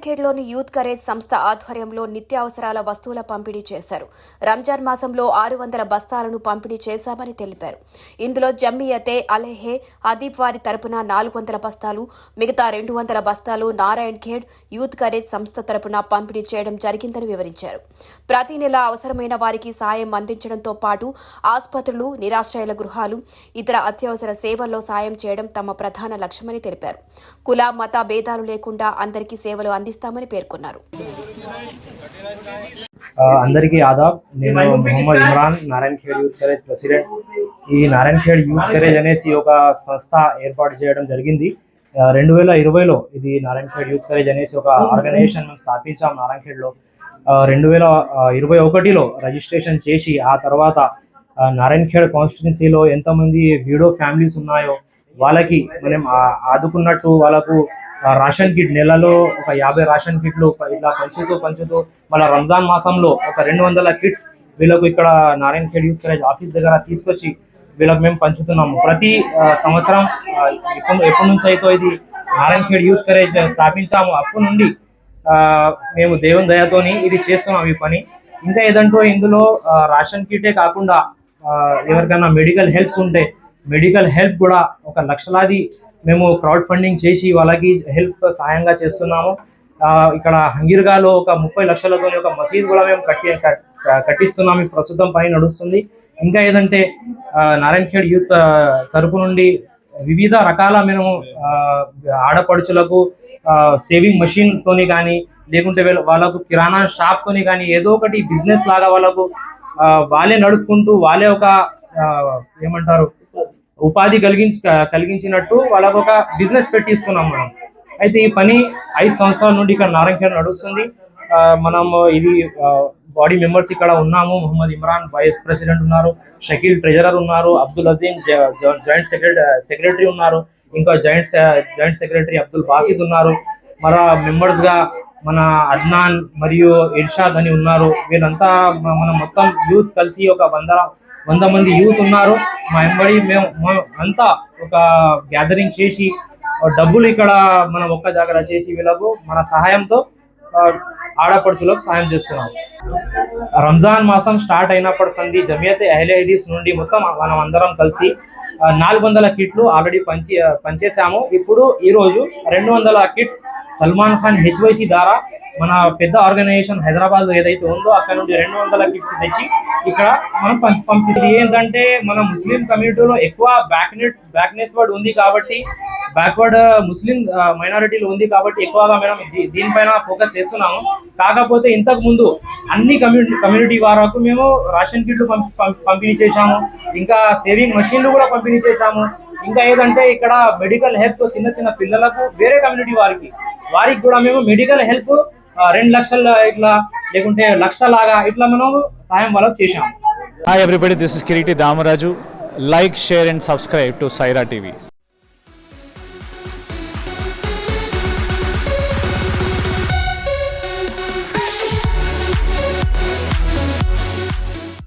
నారాయణఖేడ్లోని youth courage సంస్థ ఆధ్వర్యంలో నిత్యావసరాల వస్తువుల పంపిణీ చేశారు. రంజాన్ మాసంలో 600 బస్తాలను పంపిణీ చేశామని తెలిపారు. ఇందులో జమ్మియతే అలెహే అదీబ్ వారి తరపున 400 బస్తాలు, మిగతా 200 బస్తాలు నారాయణఖేడ్ యూత్ కరేజ్ సంస్థ తరపున పంపిణీ చేయడం జరిగిందని వివరించారు. ప్రతి నెల అవసరమైన వారికి సాయం అందించడంతో పాటు ఆసుపత్రులు, నిరాశ్రయాల గృహాలు, ఇతర అత్యవసర సేవల్లో సాయం చేయడం తమ ప్రధాన లక్ష్యమని తెలిపారు. కుల మత భేదాలు లేకుండా అందరికీ సేవలు అందిస్తామని పేర్కొన్నారు. అందరికీ ఆదాబ్. నేను Mohammed Imran, Narayankhed youth courage president. ఈ నారాయణఖేడ్ యూత్ కరేజ్ అనేసి ఒక సంస్థ ఏర్పాటు చేయడం జరిగింది. 2020లో ఇది నారాయణఖేడ్ యూత్ కరేజ్ అనేసి ఒక ఆర్గనైజేషన్ మనం స్థాపించాం. నారాయణఖేడ్లో 2021లో రిజిస్ట్రేషన్ చేసి ఆ తర్వాత నారాయణఖేడ్ కాన్స్టిట్యున్సీలో ఎంతమంది వీడో ఫ్యామిలీస్ ఉన్నాయో వాళ్ళకి మనం ఆదుకున్నట్టు వాళ్ళకు రేషన్ కిట్ నెలలో ఒక 50 రేషన్ కిట్లు ఇట్లా పంచుతూ మళ్ళీ రంజాన్ మాసంలో ఒక 200 కిట్స్ వీళ్ళకు ఇక్కడ నారాయణఖేడ్ యూత్ కరేజ్ ఆఫీస్ దగ్గర తీసుకొచ్చి వీళ్ళకి మేము పంచుతున్నాము. ప్రతి సంవత్సరం ఎప్పటి నుంచి అయితే ఇది నారాయణఖేడ్ యూత్ కరేజ్ స్థాపించాము అప్పటి నుండి మేము దేవుని దయతోని ఇది చేస్తున్నాం ఈ పని. ఇంకా ఏదంటూ ఇందులో రేషన్ కిటే కాకుండా ఎవరికైనా మెడికల్ హెల్ప్స్ ఉంటే మెడికల్ హెల్ప్ కూడా ఒక లక్షలాది మేము క్రౌడ్ ఫండింగ్ చేసి వాళ్ళకి హెల్ప్ సహాయంగా చేస్తున్నాము. ఇక్కడ హంగిర్గాలో ఒక 30 లక్షలతో ఒక మసీద్ కూడా మేము కట్టిస్తున్నాము. ఈ ప్రస్తుతం పని నడుస్తుంది. ఇంకా ఏదంటే నారాయణఖేడ్ యూత్ తరపు నుండి వివిధ రకాల మేము ఆడపడుచులకు సేవింగ్ మషిన్స్ తోని కానీ లేకుంటే వాళ్ళకు కిరాణా షాప్ తోని కానీ ఏదో ఒకటి బిజినెస్ లాగా వాళ్ళకు వాళ్ళే నడుపుకుంటూ వాళ్ళే ఒక ఏమంటారు ఉపాధి కలిగించినట్టు వాళ్ళకు ఒక బిజినెస్ పెట్టిస్తున్నాం మనం. అయితే ఈ పని 5 సంవత్సరాల నుండి ఇక్కడ నారాయణఖేడ్ నడుస్తుంది. మనం ఇది బాడీ మెంబర్స్ ఇక్కడ ఉన్నాము. మొహమ్మద్ ఇమ్రాన్ వైస్ ప్రెసిడెంట్ ఉన్నారు, షకీల్ ట్రెజరర్ ఉన్నారు, అబ్దుల్ అజీం జాయింట్ సెక్రటరీ ఉన్నారు, ఇంకా జాయింట్ సెక్రటరీ అబ్దుల్ బాసిద్ ఉన్నారు. మన మెంబర్స్ గా మన అద్నాన్ మరియు ఇర్షాద్ అని ఉన్నారు. వీళ్ళంతా మన మొత్తం యూత్ కలిసి ఒక 100 మంది యూత్ ఉన్నారు. మా ఎంబడి మేము అంతా ఒక గ్యాదరింగ్ చేసి డబ్బులు ఇక్కడ మనం ఒక్క జాగ్రత్త చేసి వీళ్ళకు మన సహాయంతో ఆడపడుచులకు సహాయం చేస్తున్నాం. రంజాన్ మాసం స్టార్ట్ అయినప్పటి సంది జమియతే అహ్లే హదీస్ నుండి మొత్తం మనం అందరం కలిసి 400 కిట్లు ఆల్రెడీ పంచేసాము. ఇప్పుడు ఈరోజు 200 కిట్స్ సల్మాన్ ఖాన్ హెచ్వైసి ద్వారా మన పెద్ద ఆర్గనైజేషన్ హైదరాబాద్ ఏదైతే ఉందో అక్కడ నుండి 200 కిట్స్ తెచ్చి ఇక్కడ మనం పంపిస్తుంది. ఏంటంటే మన ముస్లిం కమ్యూనిటీలో ఎక్కువ బ్యాక్నెస్ వర్డ్ ఉంది కాబట్టి బ్యాక్వర్డ్ ముస్లిం మైనారిటీలు ఉంది కాబట్టి ఎక్కువగా మనం దీనిపైన ఫోకస్ చేస్తున్నాము. కాకపోతే ఇంతకు ముందు అన్ని కమ్యూనిటీ వారకు మేము రేషన్ కిట్లు పంపిణీ చేశాము. ఇంకా సేవింగ్ మషిన్లు కూడా పంపిణీ చేశాము. ఇంకా ఏదంటే ఇక్కడ మెడికల్ హెల్ప్స్ చిన్న పిల్లలకు వేరే కమ్యూనిటీ వారికి కూడా మేము మెడికల్ హెల్ప్ 2 లక్షల ఇట్లా లేకుంటే లక్షలాగా ఇట్లా మనం సాయం వాళ్ళకు చేశాము. Hi everybody, this is Kiriti Damaraju. Like, share and subscribe to Saira TV.